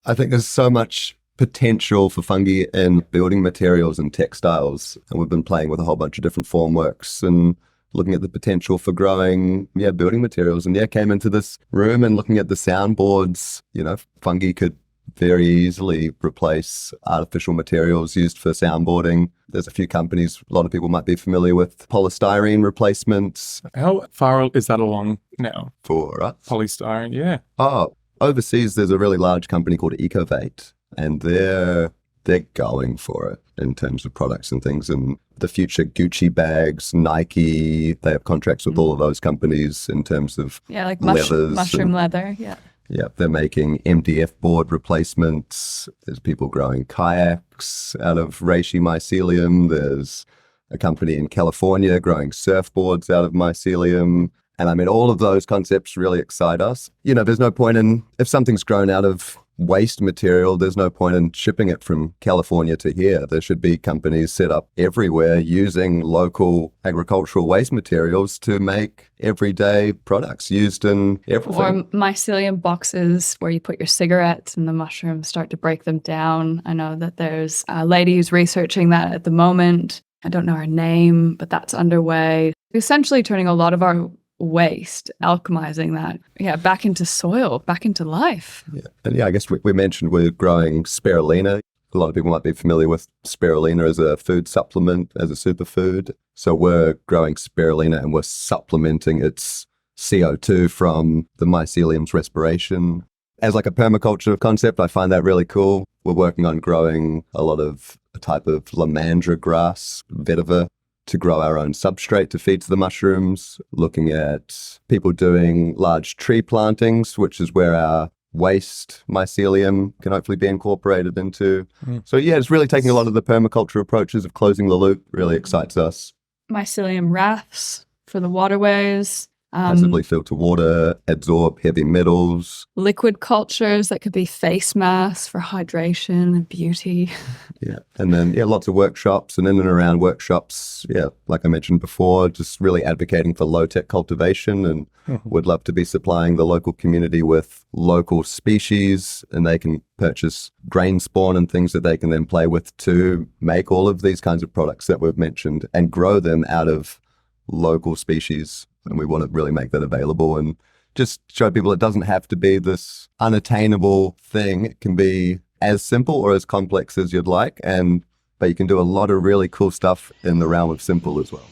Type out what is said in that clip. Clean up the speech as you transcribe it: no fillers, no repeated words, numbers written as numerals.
I think there's so much potential for fungi in building materials and textiles. And we've been playing with a whole bunch of different formworks and looking at the potential for growing, building materials. And came into this room and looking at the soundboards, fungi could very easily replace artificial materials used for soundboarding. There's a few companies, a lot of people might be familiar with polystyrene replacements. How far is that along now? For us? Polystyrene, yeah. Oh, overseas, there's a really large company called Ecovate, and they're going for it in terms of products and things. And the future Gucci bags, Nike, they have contracts with all of those companies in terms of like leathers mushroom leather, yeah. Yeah, they're making MDF board replacements. There's people growing kayaks out of reishi mycelium. There's a company in California growing surfboards out of mycelium. And I mean, all of those concepts really excite us. There's no point in, if something's grown out of waste material, there's no point in shipping it from California to here. There should be companies set up everywhere using local agricultural waste materials to make everyday products used in everything. Or mycelium boxes where you put your cigarettes and the mushrooms start to break them down. I know that there's a lady who's researching that at the moment. I don't know her name, but that's underway. Essentially turning a lot of our waste, alchemizing that, back into soil, back into life. Yeah. And I guess we mentioned we're growing spirulina. A lot of people might be familiar with spirulina as a food supplement, as a superfood. So we're growing spirulina and we're supplementing its CO2 from the mycelium's respiration. As like a permaculture concept, I find that really cool. We're working on growing a type of lamandra grass, vetiver, to grow our own substrate to feed to the mushrooms, looking at people doing large tree plantings, which is where our waste mycelium can hopefully be incorporated into. So it's really taking a lot of the permaculture approaches of closing the loop. Really excites us. Mycelium rafts for the waterways. Passively filter water, absorb heavy metals. Liquid cultures that could be face masks for hydration and beauty. Yeah. And then, lots of workshops and in and around workshops. Like I mentioned before, just really advocating for low-tech cultivation and would love to be supplying the local community with local species, and they can purchase grain spawn and things that they can then play with to make all of these kinds of products that we've mentioned and grow them out of local species. And we want to really make that available and just show people it doesn't have to be this unattainable thing. It can be as simple or as complex as you'd like, but you can do a lot of really cool stuff in the realm of simple as well.